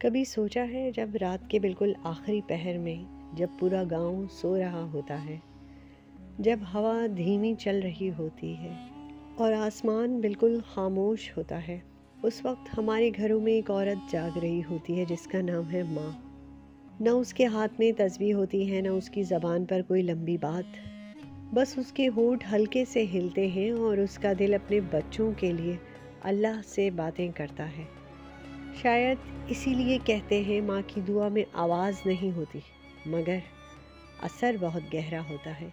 کبھی سوچا ہے جب رات کے بالکل آخری پہر میں جب پورا گاؤں سو رہا ہوتا ہے، جب ہوا دھیمی چل رہی ہوتی ہے اور آسمان بالکل خاموش ہوتا ہے، اس وقت ہمارے گھروں میں ایک عورت جاگ رہی ہوتی ہے جس کا نام ہے ماں۔ نہ اس کے ہاتھ میں تسبیح ہوتی ہے، نہ اس کی زبان پر کوئی لمبی بات، بس اس کے ہونٹ ہلکے سے ہلتے ہیں اور اس کا دل اپنے بچوں کے لیے اللہ سے باتیں کرتا ہے۔ شاید اسی لیے کہتے ہیں ماں کی دعا میں آواز نہیں ہوتی مگر اثر بہت گہرا ہوتا ہے۔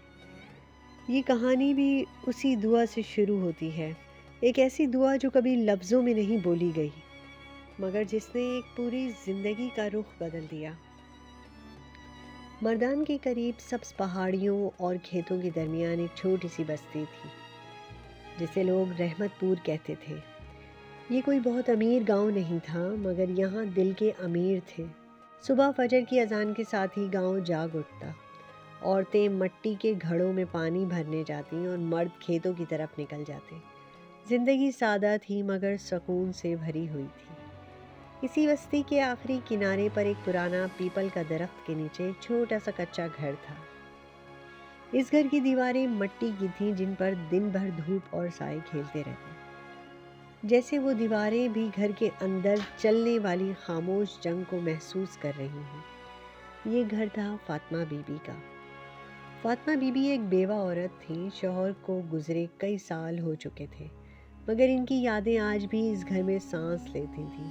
یہ کہانی بھی اسی دعا سے شروع ہوتی ہے، ایک ایسی دعا جو کبھی لفظوں میں نہیں بولی گئی مگر جس نے ایک پوری زندگی کا رخ بدل دیا۔ مردان کے قریب سبز پہاڑیوں اور کھیتوں کے درمیان ایک چھوٹی سی بستی تھی جسے لوگ رحمت پور کہتے تھے۔ یہ کوئی بہت امیر گاؤں نہیں تھا مگر یہاں دل کے امیر تھے۔ صبح فجر کی اذان کے ساتھ ہی گاؤں جاگ اٹھتا، عورتیں مٹی کے گھڑوں میں پانی بھرنے جاتی اور مرد کھیتوں کی طرف نکل جاتے۔ زندگی سادہ تھی مگر سکون سے بھری ہوئی تھی۔ اسی بستی کے آخری کنارے پر ایک پرانا پیپل کا درخت کے نیچے ایک چھوٹا سا کچا گھر تھا۔ اس گھر کی دیواریں مٹی کی تھیں جن پر دن بھر دھوپ اور سائے کھیلتے رہتے، جیسے وہ دیواریں بھی گھر کے اندر چلنے والی خاموش جنگ کو محسوس کر رہی ہوں۔ یہ گھر تھا فاطمہ بی بی کا۔ فاطمہ بی بی ایک بیوہ عورت تھیں، شوہر کو گزرے کئی سال ہو چکے تھے مگر ان کی یادیں آج بھی اس گھر میں سانس لیتی تھیں۔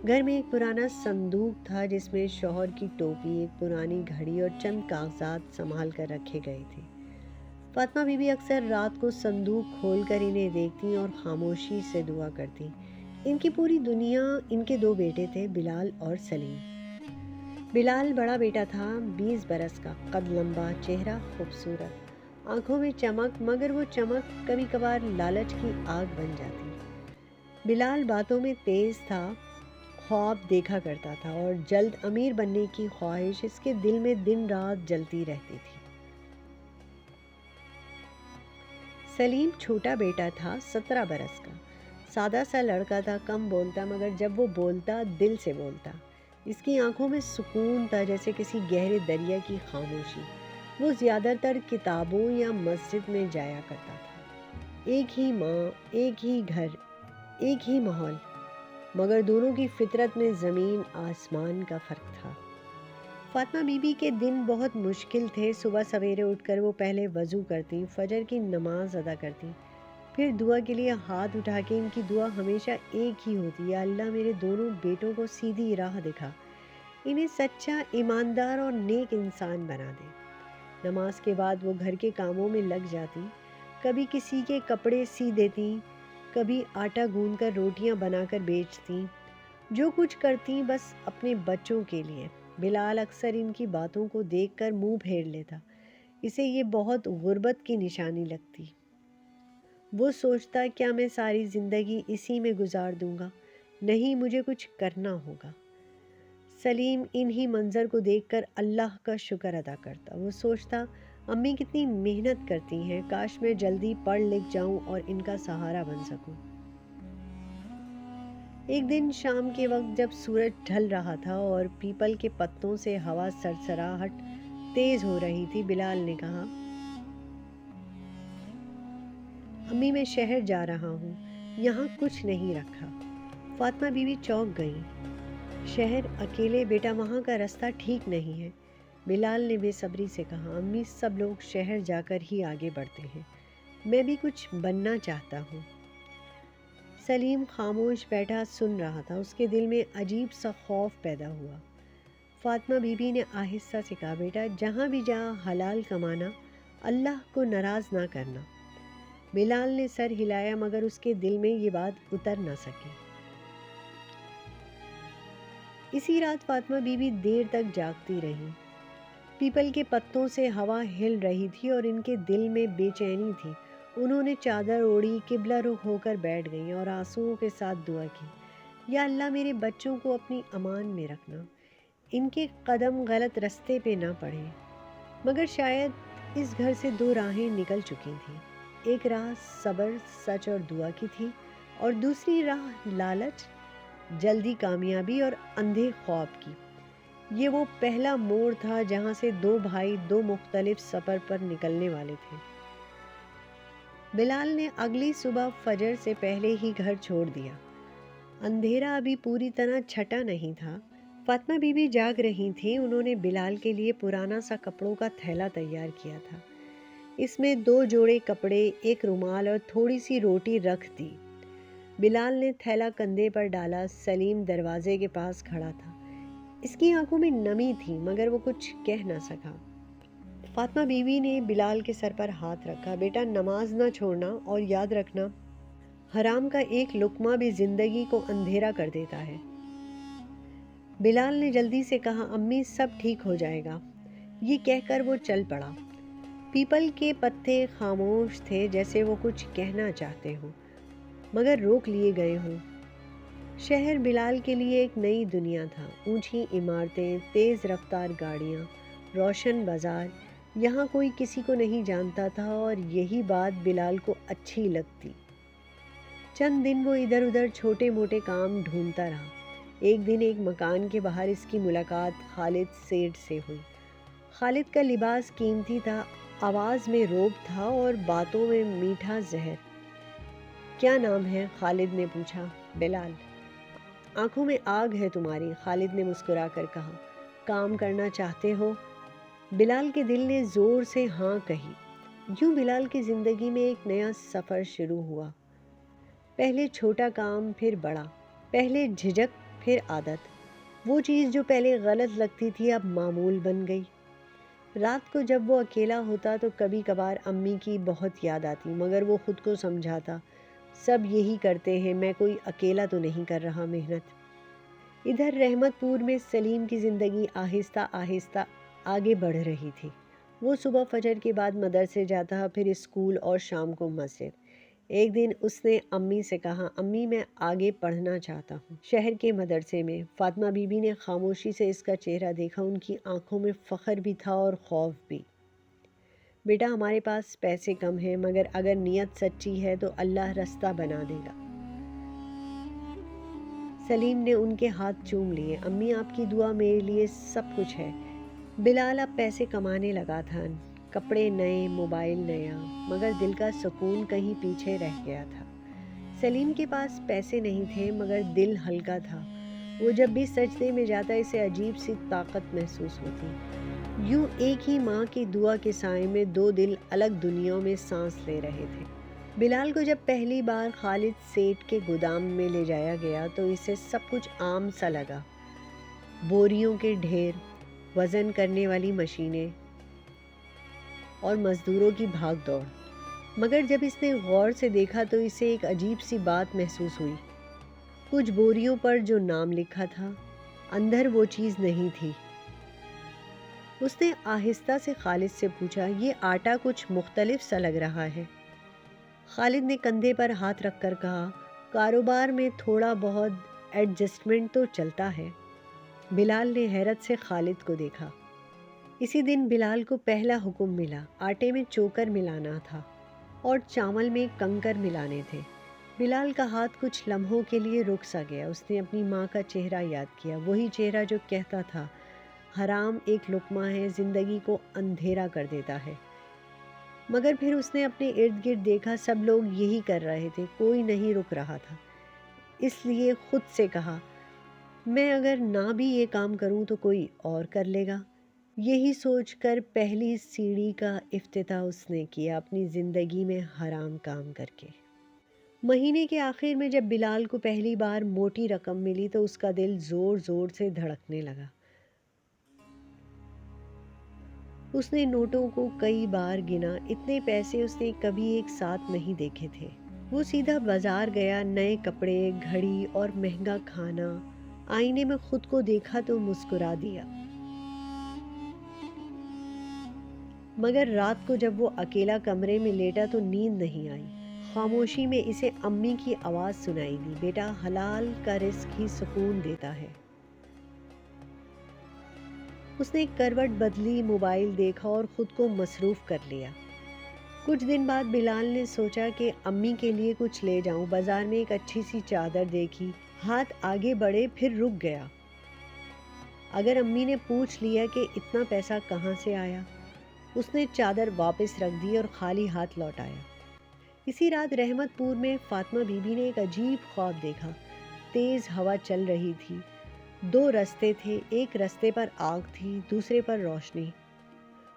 گھر میں ایک پرانا صندوق تھا جس میں شوہر کی ٹوپی، ایک پرانی گھڑی اور چند کاغذات سنبھال کر رکھے گئے تھے۔ فاطمہ بی بی اکثر رات کو صندوق کھول کر انہیں دیکھتی اور خاموشی سے دعا کرتی۔ ان کی پوری دنیا ان کے 2 بیٹے تھے، بلال اور سلیم۔ بلال بڑا بیٹا تھا، 20 برس کا، قد لمبا، چہرہ خوبصورت، آنکھوں میں چمک مگر وہ چمک کبھی کبھار لالچ کی آگ بن جاتی۔ بلال باتوں میں تیز تھا، خواب دیکھا کرتا تھا اور جلد امیر بننے کی خواہش اس کے دل میں دن رات جلتی رہتی تھی۔ سلیم چھوٹا بیٹا تھا، 17 برس کا، سادہ سا لڑکا تھا، کم بولتا مگر جب وہ بولتا دل سے بولتا۔ اس کی آنکھوں میں سکون تھا جیسے کسی گہرے دریا کی خاموشی۔ وہ زیادہ تر کتابوں یا مسجد میں جایا کرتا تھا۔ ایک ہی ماں، ایک ہی گھر، ایک ہی ماحول، مگر دونوں کی فطرت میں زمین آسمان کا فرق تھا۔ فاطمہ بی بی کے دن بہت مشکل تھے۔ صبح سویرے اٹھ کر وہ پہلے وضو کرتی، فجر کی نماز ادا کرتی، پھر دعا کے لیے ہاتھ اٹھا کے ان کی دعا ہمیشہ ایک ہی ہوتی: یا اللہ میرے دونوں بیٹوں کو سیدھی راہ دکھا، انہیں سچا، ایماندار اور نیک انسان بنا دے۔ نماز کے بعد وہ گھر کے کاموں میں لگ جاتی، کبھی کسی کے کپڑے سی دیتی، کبھی آٹا گوندھ کر روٹیاں بنا کر بیچتی، جو کچھ کرتی بس اپنے بچوں کے لیے۔ بلال اکثر ان کی باتوں کو دیکھ کر منہ پھیر لیتا، اسے یہ بہت غربت کی نشانی لگتی۔ وہ سوچتا کیا میں ساری زندگی اسی میں گزار دوں گا؟ نہیں، مجھے کچھ کرنا ہوگا۔ سلیم انہی منظر کو دیکھ کر اللہ کا شکر ادا کرتا۔ وہ سوچتا امی کتنی محنت کرتی ہیں، کاش میں جلدی پڑھ لکھ جاؤں اور ان کا سہارا بن سکوں۔ ایک دن شام کے وقت جب سورج ڈھل رہا تھا اور پیپل کے پتوں سے ہوا سرسراہٹ تیز ہو رہی تھی، بلال نے کہا، امی میں شہر جا رہا ہوں، یہاں کچھ نہیں رکھا۔ فاطمہ بی بی چونک گئیں۔ شہر اکیلے بیٹا، وہاں کا رستہ ٹھیک نہیں ہے۔ بلال نے بے صبری سے کہا، امی سب لوگ شہر جا کر ہی آگے بڑھتے ہیں، میں بھی کچھ بننا چاہتا ہوں۔ سلیم خاموش بیٹھا سن رہا تھا، اس کے دل میں عجیب سا خوف پیدا ہوا۔ فاطمہ بی بی نے آہستہ سے کہا، بیٹا جہاں بھی جا حلال کمانا، اللہ کو ناراض نہ کرنا۔ بلال نے سر ہلایا مگر اس کے دل میں یہ بات اتر نہ سکی۔ اسی رات فاطمہ بی بی دیر تک جاگتی رہی۔ پیپل کے پتوں سے ہوا ہل رہی تھی اور ان کے دل میں بے چینی تھی۔ انہوں نے چادر اوڑھی، قبلہ رخ ہو کر بیٹھ گئیں اور آنسوؤں کے ساتھ دعا کی، یا اللہ میرے بچوں کو اپنی امان میں رکھنا، ان کے قدم غلط رستے پہ نہ پڑیں۔ مگر شاید اس گھر سے 2 راہیں نکل چکی تھیں، ایک راہ صبر، سچ اور دعا کی تھی اور دوسری راہ لالچ، جلدی کامیابی اور اندھے خواب کی۔ یہ وہ پہلا موڑ تھا جہاں سے دو بھائی دو مختلف سفر پر نکلنے والے تھے۔ بلال نے اگلی صبح فجر سے پہلے ہی گھر چھوڑ دیا۔ اندھیرا ابھی پوری طرح چھٹا نہیں تھا۔ فاطمہ بی بی جاگ رہی تھیں۔ انہوں نے بلال کے لیے پرانا سا کپڑوں کا تھیلا تیار کیا تھا۔ اس میں 2 جوڑے کپڑے، ایک رومال اور تھوڑی سی روٹی رکھ دی۔ بلال نے تھیلا کندھے پر ڈالا۔ سلیم دروازے کے پاس کھڑا تھا۔ اس کی آنکھوں میں نمی تھی مگر وہ کچھ کہہ نہ سکا۔ فاطمہ بی بی نے بلال کے سر پر ہاتھ رکھا۔ بیٹا نماز نہ چھوڑنا اور یاد رکھنا حرام کا ایک لقمہ بھی زندگی کو اندھیرا کر دیتا ہے۔ بلال نے جلدی سے کہا امی سب ٹھیک ہو جائے گا۔ یہ کہہ کر وہ چل پڑا۔ پیپل کے پتے خاموش تھے جیسے وہ کچھ کہنا چاہتے ہوں مگر روک لیے گئے ہوں۔ شہر بلال کے لیے ایک نئی دنیا تھا۔ اونچی عمارتیں، تیز رفتار گاڑیاں، روشن بازار۔ یہاں کوئی کسی کو نہیں جانتا تھا اور یہی بات بلال کو اچھی لگتی۔ چند دن وہ ادھر ادھر چھوٹے موٹے کام ڈھونڈتا رہا۔ ایک دن ایک مکان کے باہر اس کی ملاقات خالد سیٹھ سے ہوئی۔ خالد کا لباس قیمتی تھا، آواز میں رعب تھا اور باتوں میں میٹھا زہر۔ کیا نام ہے؟ خالد نے پوچھا۔ بلال۔ آنکھوں میں آگ ہے تمہاری، خالد نے مسکرا کر کہا۔ کام کرنا چاہتے ہو؟ بلال کے دل نے زور سے ہاں کہی۔ یوں بلال کی زندگی میں ایک نیا سفر شروع ہوا۔ پہلے چھوٹا کام، پھر بڑا، پہلے جھجک پھر عادت۔ وہ چیز جو پہلے غلط لگتی تھی اب معمول بن گئی۔ رات کو جب وہ اکیلا ہوتا تو کبھی کبھار امی کی بہت یاد آتی مگر وہ خود کو سمجھاتا سب یہی کرتے ہیں، میں کوئی اکیلا تو نہیں کر رہا محنت۔ ادھر رحمت پور میں سلیم کی زندگی آہستہ آہستہ آگے بڑھ رہی تھی۔ وہ صبح فجر کے بعد مدرسے جاتا، پھر اسکول اور شام کو مسجد۔ ایک دن اس نے امی سے کہا امی میں آگے پڑھنا چاہتا ہوں شہر کے مدرسے میں۔ فاطمہ بی بی نے خاموشی سے اس کا چہرہ دیکھا۔ ان کی آنکھوں میں فخر بھی تھا اور خوف بھی۔ بیٹا ہمارے پاس پیسے کم ہیں مگر اگر نیت سچی ہے تو اللہ رستہ بنا دے گا۔ سلیم نے ان کے ہاتھ چوم لیے۔ امی آپ کی دعا میرے لیے سب کچھ ہے۔ بلال اب پیسے کمانے لگا تھا، کپڑے نئے، موبائل نیا، مگر دل کا سکون کہیں پیچھے رہ گیا تھا۔ سلیم کے پاس پیسے نہیں تھے مگر دل ہلکا تھا۔ وہ جب بھی سجدے میں جاتا اسے عجیب سی طاقت محسوس ہوتی۔ یوں ایک ہی ماں کی دعا کے سائے میں 2 دل الگ دنیاوں میں سانس لے رہے تھے۔ بلال کو جب پہلی بار خالد سیٹھ کے گودام میں لے جایا گیا تو اسے سب کچھ عام سا لگا۔ بوریوں کے ڈھیر، وزن کرنے والی مشینیں اور مزدوروں کی بھاگ دوڑ، مگر جب اس نے غور سے دیکھا تو اسے ایک عجیب سی بات محسوس ہوئی۔ کچھ بوریوں پر جو نام لکھا تھا اندر وہ چیز نہیں تھی۔ اس نے آہستہ سے خالد سے پوچھا یہ آٹا کچھ مختلف سا لگ رہا ہے۔ خالد نے کندھے پر ہاتھ رکھ کر کہا کاروبار میں تھوڑا بہت ایڈجسٹمنٹ تو چلتا ہے۔ بلال نے حیرت سے خالد کو دیکھا۔ اسی دن بلال کو پہلا حکم ملا۔ آٹے میں چوکر ملانا تھا اور چاول میں کنکر ملانے تھے۔ بلال کا ہاتھ کچھ لمحوں کے لیے رک سا گیا۔ اس نے اپنی ماں کا چہرہ یاد کیا، وہی چہرہ جو کہتا تھا حرام ایک لقمہ ہے، زندگی کو اندھیرا کر دیتا ہے۔ مگر پھر اس نے اپنے ارد گرد دیکھا، سب لوگ یہی کر رہے تھے، کوئی نہیں رک رہا تھا۔ اس لیے خود سے کہا میں اگر نہ بھی یہ کام کروں تو کوئی اور کر لے گا۔ یہی سوچ کر پہلی سیڑھی کا افتتاح اس نے کیا اپنی زندگی میں حرام کام کر کے۔ مہینے کے آخر میں جب بلال کو پہلی بار موٹی رقم ملی تو اس کا دل زور زور سے دھڑکنے لگا۔ اس نے نوٹوں کو کئی بار گنا، اتنے پیسے اس نے کبھی ایک ساتھ نہیں دیکھے تھے۔ وہ سیدھا بازار گیا، نئے کپڑے، گھڑی اور مہنگا کھانا۔ آئینے میں خود کو دیکھا تو مسکرا دیا۔ مگر رات کو جب وہ اکیلا کمرے میں لیٹا تو نیند نہیں آئی۔ خاموشی میں اسے امی کی آواز سنائی دی بیٹا حلال کا رزق ہی سکون دیتا ہے۔ اس نے کروٹ بدلی، موبائل دیکھا اور خود کو مصروف کر لیا۔ کچھ دن بعد بلال نے سوچا کہ امی کے لیے کچھ لے جاؤں۔ بازار میں ایک اچھی سی چادر دیکھی، ہاتھ آگے بڑھے پھر رک گیا۔ اگر امی نے پوچھ لیا کہ اتنا پیسہ کہاں سے آیا، اس نے چادر واپس رکھ دی اور خالی ہاتھ لوٹ آیا۔ اسی رات رحمت پور میں فاطمہ بی بی نے ایک عجیب خواب دیکھا۔ تیز ہوا چل رہی تھی، 2 رستے تھے، ایک رستے پر آگ تھی، دوسرے پر روشنی۔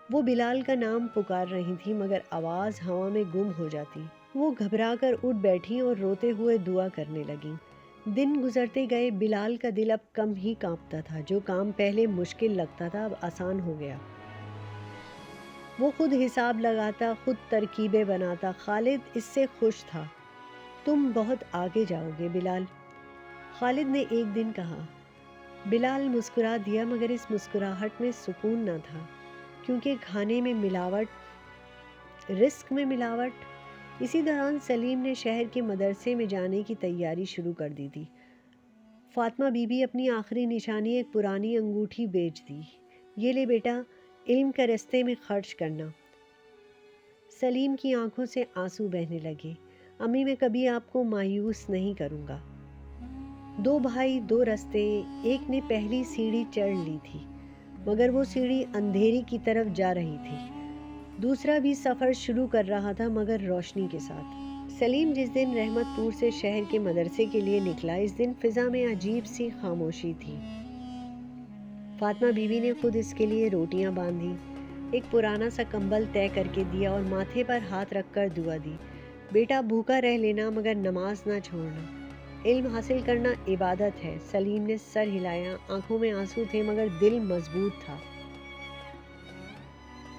وہ بلال کا نام پکار رہی تھی مگر آواز ہوا میں گم ہو جاتی۔ وہ گھبرا کر اٹھ بیٹھی اور روتے ہوئے دعا کرنے لگیں۔ دن گزرتے گئے، بلال کا دل اب کم ہی کانپتا تھا۔ جو کام پہلے مشکل لگتا تھا اب آسان ہو گیا۔ وہ خود حساب لگاتا، خود ترکیبیں بناتا۔ خالد اس سے خوش تھا۔ تم بہت آگے جاؤ گے بلال، خالد نے ایک دن کہا۔ بلال مسکرا دیا مگر اس مسکراہٹ میں سکون نہ تھا، کیونکہ کھانے میں ملاوٹ، رزق میں ملاوٹ۔ اسی دوران سلیم نے شہر کے مدرسے میں جانے کی تیاری شروع کر دی تھی۔ فاطمہ بی بی اپنی آخری نشانی ایک پرانی انگوٹھی بیچ دی۔ یہ لے بیٹا، علم کا رستے میں خرچ کرنا۔ سلیم کی آنکھوں سے آنسو بہنے لگے۔ امی میں کبھی آپ کو مایوس نہیں کروں گا۔ 2 بھائی 2 رستے، ایک نے پہلی سیڑھی چڑھ لی تھی مگر وہ سیڑھی اندھیری کی طرف جا رہی تھی، دوسرا بھی سفر شروع کر رہا تھا مگر روشنی کے ساتھ۔ سلیم جس دن رحمت پور سے شہر کے مدرسے کے لیے نکلا، اس دن فضا میں عجیب سی خاموشی تھی۔ فاطمہ بی بی نے خود اس کے لیے روٹیاں باندھی، ایک پرانا سا کمبل طے کر کے دیا اور ماتھے پر ہاتھ رکھ کر دعا دی۔ بیٹا بھوکا رہ لینا مگر نماز نہ چھوڑنا، علم حاصل کرنا عبادت ہے۔ سلیم نے سر ہلایا، آنکھوں میں آنسو تھے مگر دل مضبوط تھا۔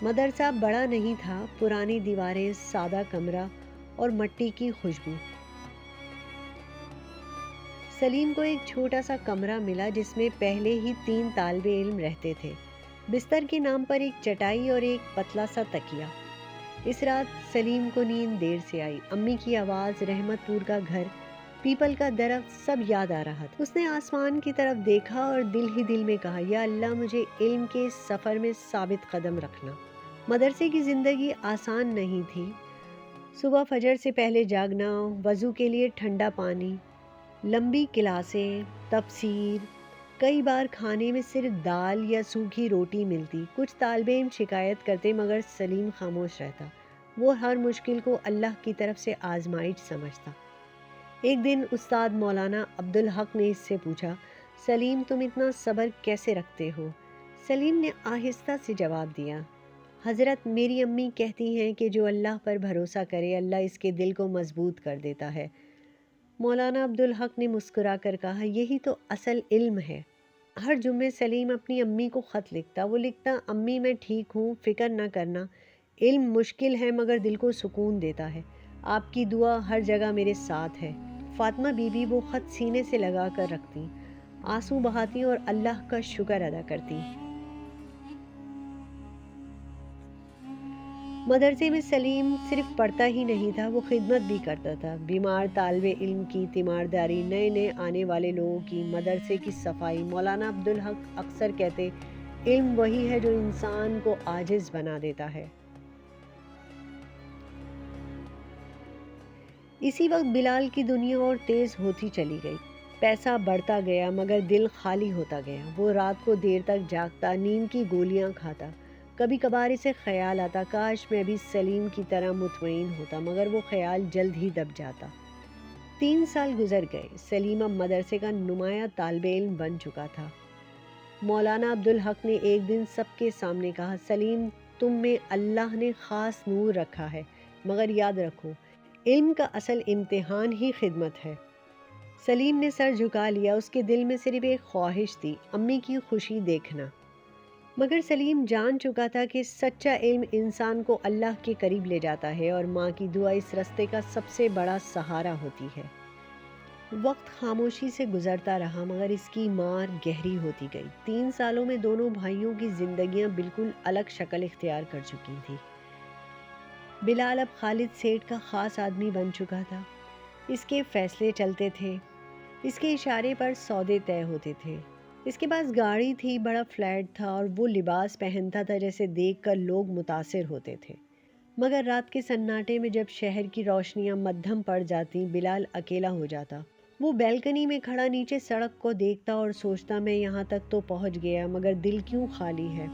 مدرسہ بڑا نہیں تھا، پرانی دیواریں، سادہ کمرہ اور مٹی کی خوشبو۔ سلیم کو ایک چھوٹا سا کمرہ ملا جس میں پہلے ہی 3 طالب علم رہتے تھے۔ بستر کے نام پر ایک چٹائی اور ایک پتلا سا تکیہ۔ اس رات سلیم کو نیند دیر سے آئی۔ امی کی آواز، رحمت پور کا گھر، پیپل کا درخت، سب یاد آ رہا تھا۔ اس نے آسمان کی طرف دیکھا اور دل ہی دل میں کہا، یا اللہ مجھے علم کے اس سفر میں ثابت قدم رکھنا۔ مدرسے کی زندگی آسان نہیں تھی۔ صبح فجر سے پہلے جاگنا، وضو کے لیے ٹھنڈا پانی، لمبی کلاسیں، تفسیر، کئی بار کھانے میں صرف دال یا سوکھی روٹی ملتی۔ کچھ طالب علم شکایت کرتے مگر سلیم خاموش رہتا۔ وہ ہر مشکل کو اللہ کی طرف سے آزمائش سمجھتا۔ ایک دن استاد مولانا عبدالحق نے اس سے پوچھا، سلیم تم اتنا صبر کیسے رکھتے ہو؟ سلیم نے آہستہ سے جواب دیا، حضرت میری امی کہتی ہیں کہ جو اللہ پر بھروسہ کرے اللہ اس کے دل کو مضبوط کر دیتا ہے۔ مولانا عبدالحق نے مسکرا کر کہا، یہی تو اصل علم ہے۔ ہر جمعے سلیم اپنی امی کو خط لکھتا۔ وہ لکھتا، امی میں ٹھیک ہوں، فکر نہ کرنا، علم مشکل ہے مگر دل کو سکون دیتا ہے، آپ کی دعا ہر جگہ میرے ساتھ ہے۔ فاطمہ بی بی وہ خط سینے سے لگا کر رکھتی، آنسو بہاتی اور اللہ کا شکر ادا کرتی۔ مدرسے میں سلیم صرف پڑھتا ہی نہیں تھا، وہ خدمت بھی کرتا تھا۔ بیمار طالب علم کی تیمارداری، نئے نئے آنے والے لوگوں کی، مدرسے کی صفائی۔ مولانا عبدالحق اکثر کہتے، علم وہی ہے جو انسان کو عاجز بنا دیتا ہے۔ اسی وقت بلال کی دنیا اور تیز ہوتی چلی گئی۔ پیسہ بڑھتا گیا مگر دل خالی ہوتا گیا۔ وہ رات کو دیر تک جاگتا، نیند کی گولیاں کھاتا۔ کبھی کبھار اسے خیال آتا، کاش میں بھی سلیم کی طرح مطمئن ہوتا، مگر وہ خیال جلد ہی دب جاتا۔ 3 سال گزر گئے۔ سلیم اب مدرسے کا نمایاں طالب علم بن چکا تھا۔ مولانا عبدالحق نے ایک دن سب کے سامنے کہا، سلیم تم میں اللہ نے خاص نور رکھا ہے، مگر یاد رکھو علم کا اصل امتحان ہی خدمت ہے۔ سلیم نے سر جھکا لیا، اس کے دل میں صرف ایک خواہش تھی، امی کی خوشی دیکھنا۔ مگر سلیم جان چکا تھا کہ سچا علم انسان کو اللہ کے قریب لے جاتا ہے اور ماں کی دعا اس راستے کا سب سے بڑا سہارا ہوتی ہے۔ وقت خاموشی سے گزرتا رہا مگر اس کی مار گہری ہوتی گئی۔ 3 سالوں میں دونوں بھائیوں کی زندگیاں بالکل الگ شکل اختیار کر چکی تھیں۔ بلال اب خالد سیٹھ کا خاص آدمی بن چکا تھا۔ اس کے فیصلے چلتے تھے، اس کے اشارے پر سودے طے ہوتے تھے۔ اس کے پاس گاڑی تھی، بڑا فلیٹ تھا اور وہ لباس پہنتا تھا جیسے دیکھ کر لوگ متاثر ہوتے تھے۔ مگر رات کے سناٹے میں جب شہر کی روشنیاں مدھم پڑ جاتی، بلال اکیلا ہو جاتا۔ وہ بیلکنی میں کھڑا نیچے سڑک کو دیکھتا اور سوچتا میں یہاں تک تو پہنچ گیا مگر دل کیوں خالی ہے۔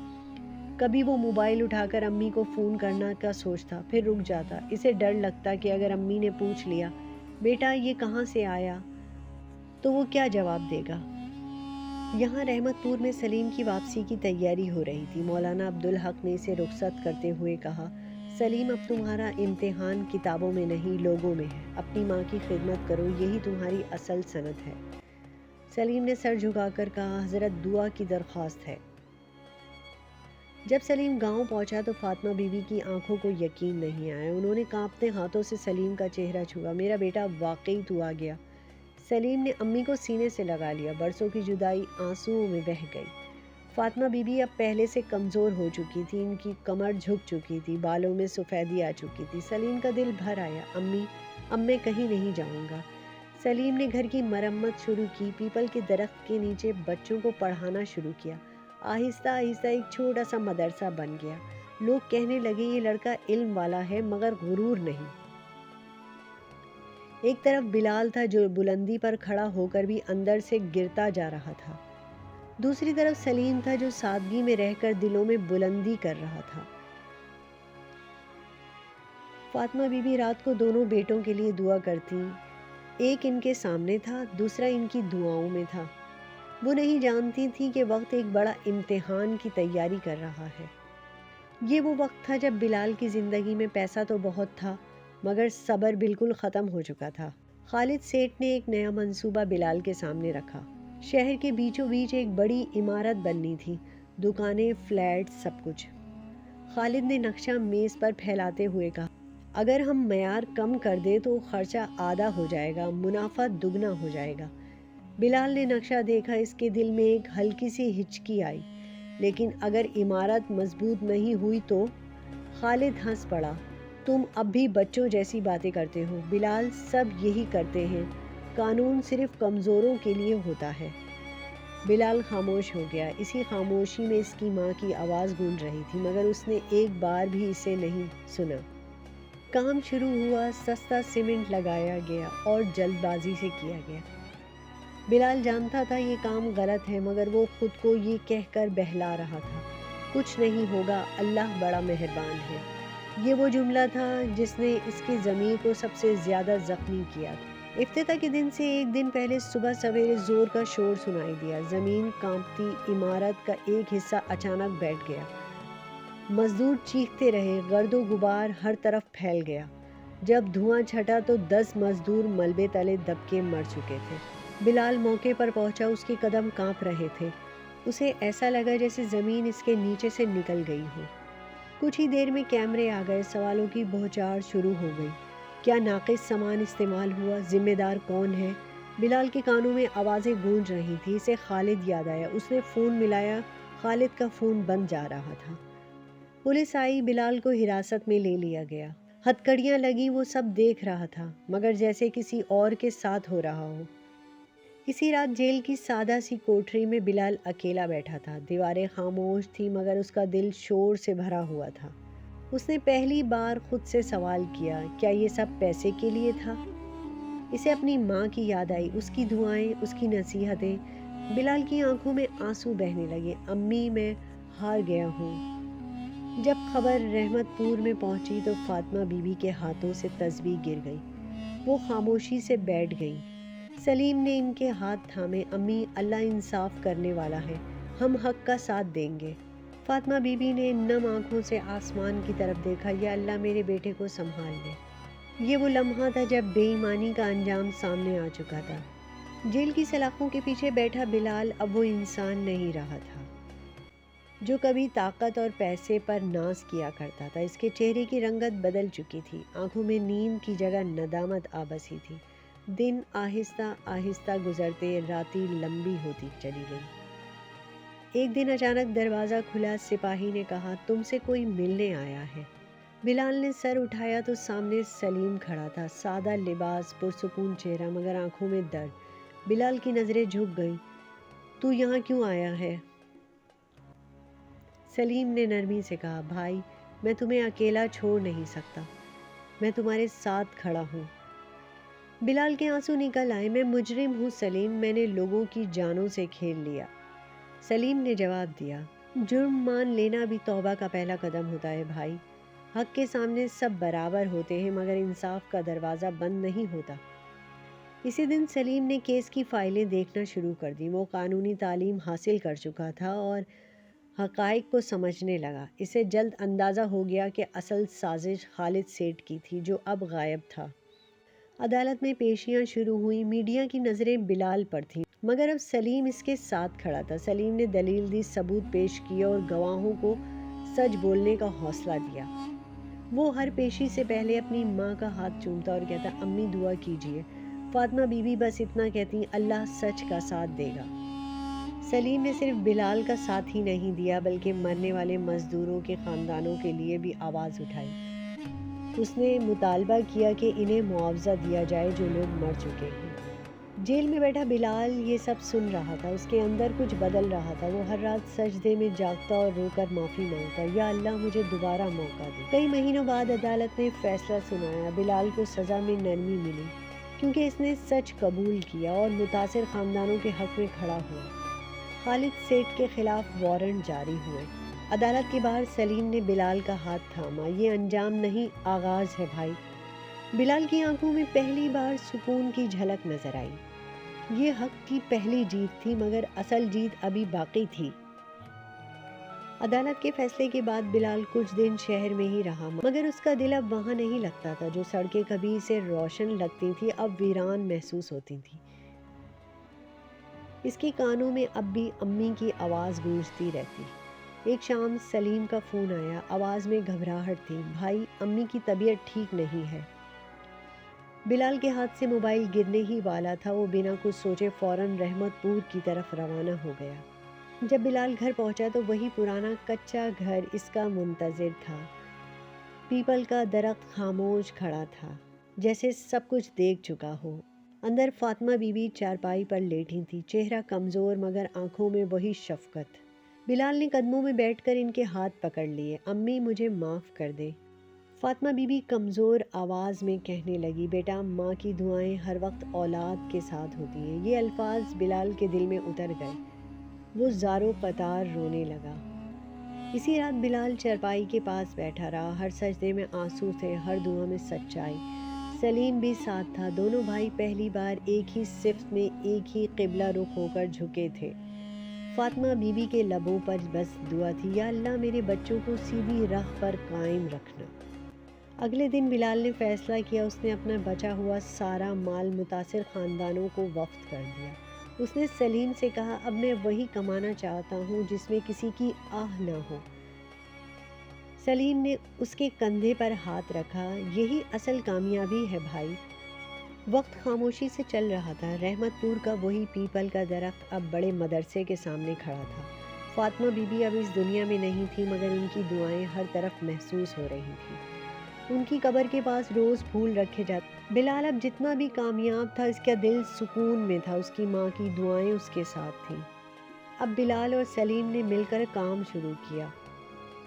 کبھی وہ موبائل اٹھا کر امی کو فون کرنا کا سوچتا، پھر رک جاتا۔ اسے ڈر لگتا کہ اگر امی نے پوچھ لیا بیٹا یہ کہاں سے آیا تو وہ کیا جواب دے گا۔ یہاں رحمت پور میں سلیم کی واپسی کی تیاری ہو رہی تھی۔ مولانا عبدالحق نے اسے رخصت کرتے ہوئے کہا، سلیم اب تمہارا امتحان کتابوں میں نہیں لوگوں میں ہے، اپنی ماں کی خدمت کرو، یہی تمہاری اصل سند ہے۔ سلیم نے سر جھکا کر کہا، حضرت دعا کی درخواست ہے۔ جب سلیم گاؤں پہنچا تو فاطمہ بی بی کی آنکھوں کو یقین نہیں آیا۔ انہوں نے کانپتے ہاتھوں سے سلیم کا چہرہ چھوا۔ میرا بیٹا واقعی تو آ گیا۔ سلیم نے امی کو سینے سے لگا لیا۔ برسوں کی جدائی آنسوؤں میں بہہ گئی۔ فاطمہ بی بی اب پہلے سے کمزور ہو چکی تھی، ان کی کمر جھک چکی تھی، بالوں میں سفیدی آ چکی تھی۔ سلیم کا دل بھر آیا۔ امی اب میں کہیں نہیں جاؤں گا۔ سلیم نے گھر کی مرمت شروع کی، پیپل کے درخت کے نیچے بچوں کو پڑھانا شروع کیا۔ آہستہ آہستہ ایک چھوٹا سا مدرسہ بن گیا۔ لوگ کہنے لگے یہ لڑکا علم والا ہے مگر غرور نہیں۔ ایک طرف بلال تھا جو بلندی پر کھڑا ہو کر بھی اندر سے گرتا جا رہا تھا، دوسری طرف سلیم تھا جو سادگی میں رہ کر دلوں میں بلندی کر رہا تھا۔ فاطمہ بی بی رات کو دونوں بیٹوں کے لیے دعا کرتی، ایک ان کے سامنے تھا، دوسرا ان کی دعاؤں میں تھا۔ وہ نہیں جانتی تھی کہ وقت ایک بڑا امتحان کی تیاری کر رہا ہے۔ یہ وہ وقت تھا جب بلال کی زندگی میں پیسہ تو بہت تھا مگر صبر بالکل ختم ہو چکا تھا۔ خالد سیٹھ نے ایک نیا منصوبہ بلال کے سامنے رکھا۔ شہر کے بیچوں بیچ ایک بڑی عمارت بننی تھی، دکانیں، فلیٹ، سب کچھ۔ خالد نے نقشہ میز پر پھیلاتے ہوئے کہا، اگر ہم معیار کم کر دیں تو خرچہ آدھا ہو جائے گا، منافع دگنا ہو جائے گا۔ بلال نے نقشہ دیکھا، اس کے دل میں ایک ہلکی سی ہچکی آئی، لیکن اگر عمارت مضبوط نہیں ہوئی تو؟ خالد ہنس پڑا، تم اب بھی بچوں جیسی باتیں کرتے ہو بلال، سب یہی کرتے ہیں، قانون صرف کمزوروں کے لیے ہوتا ہے۔ بلال خاموش ہو گیا۔ اسی خاموشی میں اس کی ماں کی آواز گونج رہی تھی مگر اس نے ایک بار بھی اسے نہیں سنا۔ کام شروع ہوا، سستا سیمنٹ لگایا گیا اور جلد بازی سے کیا گیا۔ بلال جانتا تھا یہ کام غلط ہے مگر وہ خود کو یہ کہہ کر بہلا رہا تھا، کچھ نہیں ہوگا، اللہ بڑا مہربان ہے۔ یہ وہ جملہ تھا جس نے اس کی ضمیر کو سب سے زیادہ زخمی کیا تھا۔ افتتاح کے دن سے ایک دن پہلے صبح سویرے زور کا شور سنائی دیا، زمین کانپتی، عمارت کا ایک حصہ اچانک بیٹھ گیا، مزدور چیختے رہے، گرد و غبار ہر طرف پھیل گیا۔ جب دھواں چھٹا تو 10 مزدور ملبے تلے دب کے مر چکے تھے۔ بلال موقع پر پہنچا، اس کے قدم کانپ رہے تھے، اسے ایسا لگا جیسے زمین اس کے نیچے سے نکل گئی ہو۔ کچھ ہی دیر میں کیمرے آ گئے، سوالوں کی بہچاڑ شروع ہو گئی، کیا ناقص سامان استعمال ہوا، ذمہ دار کون ہے؟ بلال کے کانوں میں آوازیں گونج رہی تھی، اسے خالد یاد آیا، اس نے فون ملایا، خالد کا فون بند جا رہا تھا۔ پولیس آئی، بلال کو حراست میں لے لیا گیا، ہتھکڑیاں لگیں، وہ سب دیکھ رہا تھا مگر جیسے کسی اور کے ساتھ ہو رہا ہو۔ اسی رات جیل کی سادہ سی کوٹری میں بلال اکیلا بیٹھا تھا، دیواریں خاموش تھی مگر اس کا دل شور سے بھرا ہوا تھا۔ اس نے پہلی بار خود سے سوال کیا، کیا یہ سب پیسے کے لیے تھا؟ اسے اپنی ماں کی یاد آئی، اس کی دعائیں، اس کی نصیحتیں۔ بلال کی آنکھوں میں آنسو بہنے لگے، امی میں ہار گیا ہوں۔ جب خبر رحمت پور میں پہنچی تو فاطمہ بی بی کے ہاتھوں سے تسبیح گر گئی، وہ خاموشی سے بیٹھ گئی۔ سلیم نے ان کے ہاتھ تھامے، امی اللہ انصاف کرنے والا ہے، ہم حق کا ساتھ دیں گے۔ فاطمہ بی بی نے نم آنکھوں سے آسمان کی طرف دیکھا، یا اللہ میرے بیٹے کو سنبھال لے۔ یہ وہ لمحہ تھا جب بے ایمانی کا انجام سامنے آ چکا تھا۔ جیل کی سلاخوں کے پیچھے بیٹھا بلال اب وہ انسان نہیں رہا تھا جو کبھی طاقت اور پیسے پر ناز کیا کرتا تھا۔ اس کے چہرے کی رنگت بدل چکی تھی، آنکھوں میں نیند کی جگہ ندامت آ بسی تھی۔ دن آہستہ آہستہ گزرتے، راتی لمبی ہوتی چلی گئی۔ ایک دن اچانک دروازہ کھلا، سپاہی نے کہا، تم سے کوئی ملنے آیا ہے۔ بلال نے سر اٹھایا تو سامنے سلیم کھڑا تھا، سادہ لباس، پرسکون چہرہ مگر آنکھوں میں درد۔ بلال کی نظریں جھک گئیں، تو یہاں کیوں آیا ہے؟ سلیم نے نرمی سے کہا، بھائی میں تمہیں اکیلا چھوڑ نہیں سکتا، میں تمہارے ساتھ کھڑا ہوں۔ بلال کے آنسو نکل آئے۔ میں مجرم ہوں سلیم، میں نے لوگوں کی جانوں سے کھیل لیا۔ سلیم نے جواب دیا، جرم مان لینا بھی توبہ کا پہلا قدم ہوتا ہے بھائی۔ حق کے سامنے سب برابر ہوتے ہیں مگر انصاف کا دروازہ بند نہیں ہوتا۔ اسی دن سلیم نے کیس کی فائلیں دیکھنا شروع کر دی۔ وہ قانونی تعلیم حاصل کر چکا تھا اور حقائق کو سمجھنے لگا۔ اسے جلد اندازہ ہو گیا کہ اصل سازش خالد سیٹھ کی تھی جو اب غائب تھا۔ عدالت میں پیشیاں شروع ہوئیں۔ میڈیا کی نظریں بلال پر تھیں مگر اب سلیم اس کے ساتھ کھڑا تھا۔ سلیم نے دلیل دی، ثبوت پیش کیے اور گواہوں کو سچ بولنے کا حوصلہ دیا۔ وہ ہر پیشی سے پہلے اپنی ماں کا ہاتھ چومتا اور کہتا، امی دعا کیجیے۔ فاطمہ بی بی بس اتنا کہتی، اللہ سچ کا ساتھ دے گا۔ سلیم نے صرف بلال کا ساتھ ہی نہیں دیا بلکہ مرنے والے مزدوروں کے خاندانوں کے لیے بھی آواز اٹھائی۔ اس نے مطالبہ کیا کہ انہیں معاوضہ دیا جائے جو لوگ مر چکے ہیں۔ جیل میں بیٹھا بلال یہ سب سن رہا تھا۔ اس کے اندر کچھ بدل رہا تھا۔ وہ ہر رات سجدے میں جاگتا اور رو کر معافی مانگتا، یا اللہ مجھے دوبارہ موقع دے۔ کئی مہینوں بعد عدالت نے فیصلہ سنایا۔ بلال کو سزا میں نرمی ملی کیونکہ اس نے سچ قبول کیا اور متاثر خاندانوں کے حق میں کھڑا ہوا۔ خالد سیٹھ کے خلاف وارنٹ جاری ہوئے۔ عدالت کے باہر سلیم نے بلال کا ہاتھ تھاما۔ یہ انجام نہیں، آغاز ہے بھائی۔ بلال کی آنکھوں میں پہلی بار سکون کی جھلک نظر آئی۔ یہ حق کی پہلی جیت تھی مگر اصل جیت ابھی باقی تھی۔ عدالت کے فیصلے کے بعد بلال کچھ دن شہر میں ہی رہا مگر اس کا دل اب وہاں نہیں لگتا تھا۔ جو سڑکیں کبھی سے روشن لگتی تھی اب ویران محسوس ہوتی تھی۔ اس کے کانوں میں اب بھی امی کی آواز گونجتی رہتی۔ ایک شام سلیم کا فون آیا، آواز میں گھبراہٹ تھی، بھائی امی کی طبیعت ٹھیک نہیں ہے۔ بلال کے ہاتھ سے موبائل گرنے ہی والا تھا۔ وہ بنا کچھ سوچے فوراً رحمت پور کی طرف روانہ ہو گیا۔ جب بلال گھر پہنچا تو وہی پرانا کچا گھر اس کا منتظر تھا۔ پیپل کا درخت خاموش کھڑا تھا جیسے سب کچھ دیکھ چکا ہو۔ اندر فاطمہ بی بی چارپائی پر لیٹی تھی، چہرہ کمزور مگر آنکھوں میں وہی شفقت۔ بلال نے قدموں میں بیٹھ کر ان کے ہاتھ پکڑ لیے۔ امی مجھے معاف کر دے، فاطمہ بی بی کمزور آواز میں کہنے لگی۔ بیٹا، ماں کی دعائیں ہر وقت اولاد کے ساتھ ہوتی ہیں۔ یہ الفاظ بلال کے دل میں اتر گئے۔ وہ زاروں قطار رونے لگا۔ اسی رات بلال چارپائی کے پاس بیٹھا رہا۔ ہر سجدے میں آنسو تھے، ہر دعا میں سچائی۔ سلیم بھی ساتھ تھا۔ دونوں بھائی پہلی بار ایک ہی صف میں ایک ہی قبلہ رخ ہو کر جھکے تھے۔ فاطمہ بی بی کے لبوں پر بس دعا تھی، یا اللہ میرے بچوں کو سیدھی راہ پر قائم رکھنا۔ اگلے دن بلال نے فیصلہ کیا۔ اس نے اپنا بچا ہوا سارا مال متاثر خاندانوں کو وقف کر دیا۔ اس نے سلیم سے کہا، اب میں وہی کمانا چاہتا ہوں جس میں کسی کی آہ نہ ہو۔ سلیم نے اس کے کندھے پر ہاتھ رکھا، یہی اصل کامیابی ہے بھائی۔ وقت خاموشی سے چل رہا تھا۔ رحمت پور کا وہی پیپل کا درخت اب بڑے مدرسے کے سامنے کھڑا تھا۔ فاطمہ بی بی اب اس دنیا میں نہیں تھی مگر ان کی دعائیں ہر طرف محسوس ہو رہی تھیں۔ ان کی قبر کے پاس روز پھول رکھے جاتے۔ بلال اب جتنا بھی کامیاب تھا اس کا دل سکون میں تھا۔ اس کی ماں کی دعائیں اس کے ساتھ تھیں۔ اب بلال اور سلیم نے مل کر کام شروع کیا۔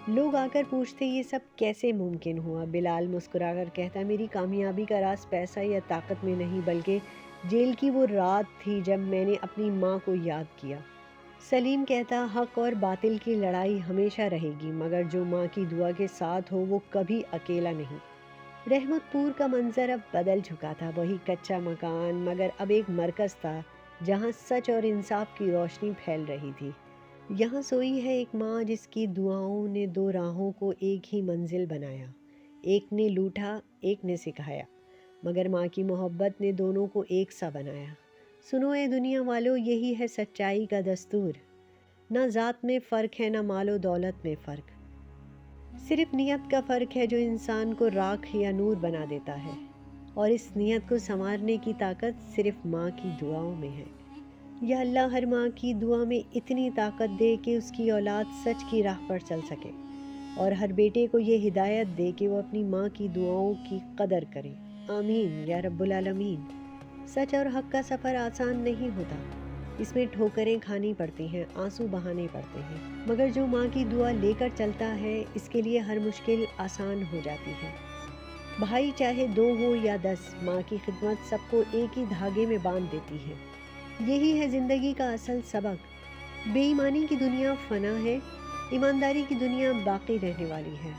لوگ آ کر پوچھتے، یہ سب کیسے ممکن ہوا؟ بلال مسکرا کر کہتا، میری کامیابی کا راز پیسہ یا طاقت میں نہیں بلکہ جیل کی وہ رات تھی جب میں نے اپنی ماں کو یاد کیا۔ سلیم کہتا، حق اور باطل کی لڑائی ہمیشہ رہے گی مگر جو ماں کی دعا کے ساتھ ہو وہ کبھی اکیلا نہیں۔ رحمت پور کا منظر اب بدل چکا تھا۔ وہی کچا مکان مگر اب ایک مرکز تھا جہاں سچ اور انصاف کی روشنی پھیل رہی تھی۔ یہاں سوئی ہے ایک ماں جس کی دعاؤں نے دو راہوں کو ایک ہی منزل بنایا۔ ایک نے لوٹا، ایک نے سکھایا مگر ماں کی محبت نے دونوں کو ایک سا بنایا۔ سنو اے دنیا والو، یہی ہے سچائی کا دستور۔ نہ ذات میں فرق ہے، نہ مال و دولت میں فرق، صرف نیت کا فرق ہے جو انسان کو راکھ یا نور بنا دیتا ہے، اور اس نیت کو سنوارنے کی طاقت صرف ماں کی دعاؤں میں ہے۔ یا اللہ ہر ماں کی دعا میں اتنی طاقت دے کہ اس کی اولاد سچ کی راہ پر چل سکے، اور ہر بیٹے کو یہ ہدایت دے کہ وہ اپنی ماں کی دعاؤں کی قدر کرے۔ آمین یا رب العالمین۔ سچ اور حق کا سفر آسان نہیں ہوتا، اس میں ٹھوکریں کھانی پڑتی ہیں، آنسو بہانے پڑتے ہیں، مگر جو ماں کی دعا لے کر چلتا ہے اس کے لیے ہر مشکل آسان ہو جاتی ہے۔ بھائی چاہے 2 ہو یا 10، ماں کی خدمت سب کو ایک ہی دھاگے میں باندھ دیتی ہے۔ یہی ہے زندگی کا اصل سبق۔ بے ایمانی کی دنیا فنا ہے، ایمانداری کی دنیا باقی رہنے والی ہے۔